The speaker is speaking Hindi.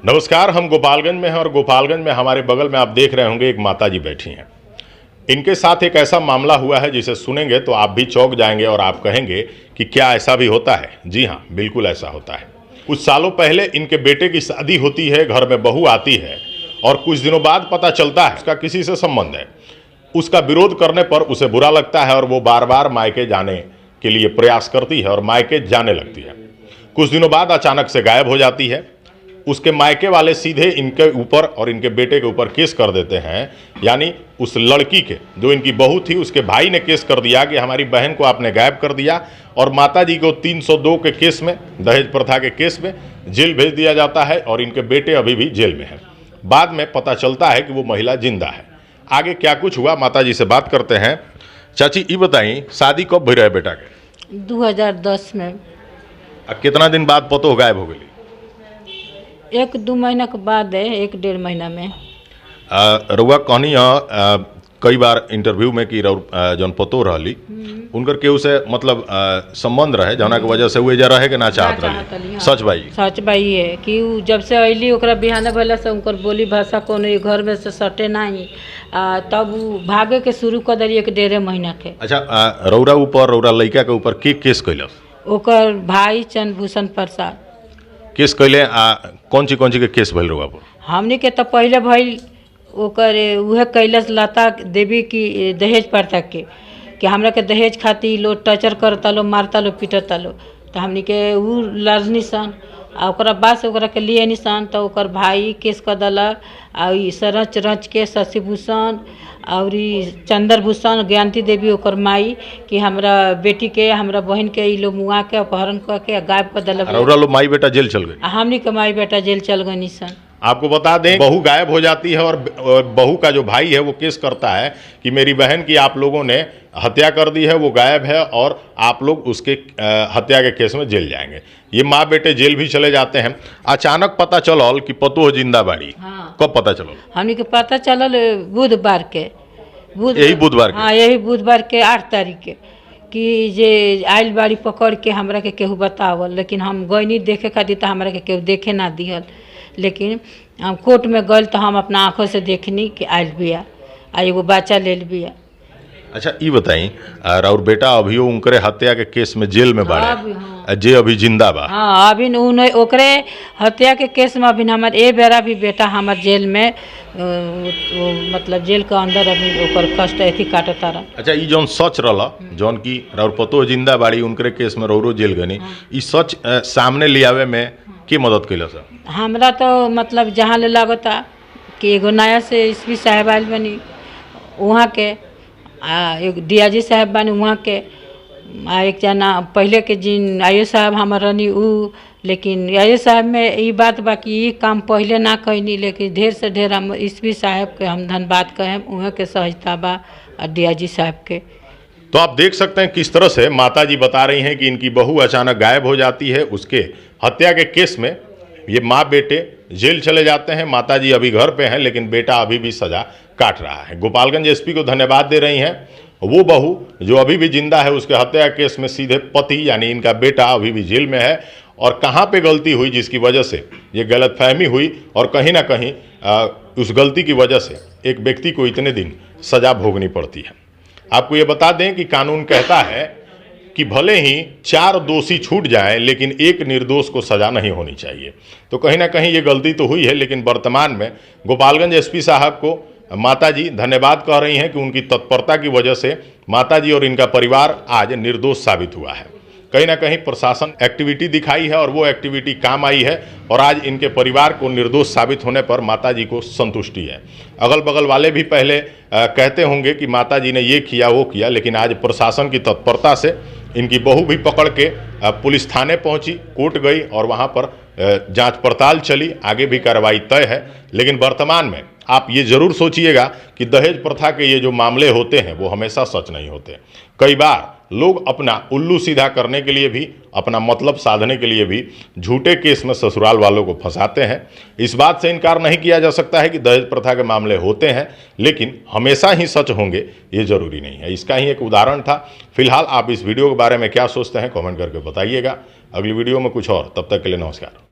नमस्कार, हम गोपालगंज में हैं और गोपालगंज में हमारे बगल में आप देख रहे होंगे एक माताजी बैठी हैं। इनके साथ एक ऐसा मामला हुआ है जिसे सुनेंगे तो आप भी चौंक जाएंगे और आप कहेंगे कि क्या ऐसा भी होता है। जी हाँ, बिल्कुल ऐसा होता है। कुछ सालों पहले इनके बेटे की शादी होती है, घर में बहू आती है और कुछ दिनों बाद पता चलता है उसका किसी से संबंध है। उसका विरोध करने पर उसे बुरा लगता है और वो बार बार मायके जाने के लिए प्रयास करती है और मायके जाने लगती है। कुछ दिनों बाद अचानक से गायब हो जाती है। उसके मायके वाले सीधे इनके ऊपर और इनके बेटे के ऊपर केस कर देते हैं। यानी उस लड़की के, जो इनकी बहू थी, उसके भाई ने केस कर दिया कि हमारी बहन को आपने गायब कर दिया, और माताजी को 302 के केस में, दहेज प्रथा के केस में जेल भेज दिया जाता है और इनके बेटे अभी भी जेल में हैं। बाद में पता चलता है कि वो महिला जिंदा है। आगे क्या कुछ हुआ, माताजी से बात करते हैं। चाची, ये बताई, शादी कब भई रहे बेटा के? 2010 में। कितना दिन बाद पतो गायब हो गई? 1-2 महीना के बाद है, 1-1.5 महीना में। रउआ कहनी कई बार इंटरव्यू में कि जौन पतो रहली उनकर केहू से मतलब संबंध रहे जौना के वजह से वो एजा रहे के ना चाहत रही। सच भाई? सच भाई है कि जब से अली ओकरा बिहाना भला से उनकर बोली भाषा कोनो घर में से सटे नहीं, तब वो भागे के शुरू कर दिली 1-1.5 महीना के। अच्छा, रौरा ऊपर, रौरा लड़का के ऊपर के केस कैलस? ओकर भाई चंद्रभूषण प्रसाद केस कैले। कौन सी के केस भइल रउआ पर? हमने के तो पहले भइल ओकर उहे कैलाश लता देवी की दहेज प्रथा के कि हमरा के दहेज खातिर लोग टर्चर करता लो, मारता लो, पीटता लो, तो हमने के उ लड़नी सन। आ ओकरा बाद से ओकरा के लिए निशान तो ओकर भाई केस कर दिला। और रच रच के शशिभूषण और चंद्रभूषण, ज्ञानती देवी ओकर माई कि हमरा बेटी के, हमरा बहन के ई लोग मुआ के अपहरण करके गायब कर दिला। रउरा लोग माई बेटा जेल चल गए? हमने के माई बेटा जेल चल गए निशान। आपको बता दें, बहू गायब हो जाती है और बहू का जो भाई है वो केस करता है कि मेरी बहन की आप लोगों ने हत्या कर दी है, वो गायब है और आप लोग उसके हत्या के केस में जेल जाएंगे। ये माँ बेटे जेल भी चले जाते हैं। अचानक पता चलल कि पतो जिंदा बाड़ी। हाँ। कब पता चलल? हमने के पता चलल बुधवार के। यही बुधवार के? हाँ, यही बुधवार के 8 तारीख के कि जे आइल बाड़ी पकड़ के हमरा के केहू बतावल, लेकिन हम गईनी देखे खातिर तो हमरा के केहू देखे ना दिहल। लेकिन हम कोर्ट में गल तो हम अपना आंखों से देखनी कि आइल बिया आ एगो बच्चा लेल बिया। अच्छा, ये बताई, और बेटा अभी उनकरे हत्या के केस में जेल में बाड़े? हाँ। जे अभी जिंदा बा? हाँ, अभी ओकरे हत्या के केस में अभी हमार ए बेरा भी बेटा हमार जेल में मतलब जेल के अंदर अभी ओकर कष्ट एथी काटता रहा। अच्छा, ये जौन सच रहा, जौन की राउर पतो जिंदा बाड़ी, उनकरे केस में रौरो जेल गनी, ये सच सामने ले आवे में की मदद कैला सर? हमरा तो मतलब जहाँ ले लगता कि एगो नया से एसपी साहब आयल बनी वहाँ के, एक डीआईजी साहब बनी वहाँ के, एक जना पहले के जिन आयो साहब हमार रहनी उ। लेकिन आयो साहब में ये बात बा कि ये काम पहले ना कैनी, लेकिन ढेर से ढेर हम एसपी साहब के हम धन्यवाद कहें, उहे के सहजता बा और डीआईजी साहब के। तो आप देख सकते हैं किस तरह से माताजी बता रही हैं कि इनकी बहू अचानक गायब हो जाती है। उसके हत्या के केस में ये माँ बेटे जेल चले जाते हैं। माताजी अभी घर पे हैं, लेकिन बेटा अभी भी सजा काट रहा है। गोपालगंज एसपी को धन्यवाद दे रही हैं। वो बहू जो अभी भी जिंदा है, उसके हत्या केस में सीधे पति यानी इनका बेटा अभी भी जेल में है। और कहाँ पे गलती हुई जिसकी वजह से ये गलतफहमी हुई, और कहीं ना कहीं उस गलती की वजह से एक व्यक्ति को इतने दिन सजा भोगनी पड़ती है। आपको ये बता दें कि कानून कहता है कि भले ही 4 दोषी छूट जाएं, लेकिन एक निर्दोष को सजा नहीं होनी चाहिए। तो कहीं ना कहीं ये गलती तो हुई है, लेकिन वर्तमान में गोपालगंज एसपी साहब को माताजी धन्यवाद कह रही हैं कि उनकी तत्परता की वजह से माताजी और इनका परिवार आज निर्दोष साबित हुआ है। कहीं ना कहीं प्रशासन एक्टिविटी दिखाई है और वो एक्टिविटी काम आई है, और आज इनके परिवार को निर्दोष साबित होने पर माताजी को संतुष्टि है। अगल बगल वाले भी पहले कहते होंगे कि माताजी ने ये किया वो किया, लेकिन आज प्रशासन की तत्परता से इनकी बहू भी पकड़ के पुलिस थाने पहुंची, कोर्ट गई और वहां पर जांच पड़ताल चली, आगे भी कार्रवाई तय है। लेकिन वर्तमान में आप ये जरूर सोचिएगा कि दहेज प्रथा के ये जो मामले होते हैं वो हमेशा सच नहीं होते। कई बार लोग अपना उल्लू सीधा करने के लिए भी, अपना मतलब साधने के लिए भी झूठे केस में ससुराल वालों को फंसाते हैं। इस बात से इनकार नहीं किया जा सकता है कि दहेज प्रथा के मामले होते हैं, लेकिन हमेशा ही सच होंगे ये जरूरी नहीं है। इसका ही एक उदाहरण था। फिलहाल आप इस वीडियो के बारे में क्या सोचते हैं कमेंट करके बताइएगा। अगली वीडियो में कुछ और, तब तक के लिए नमस्कार।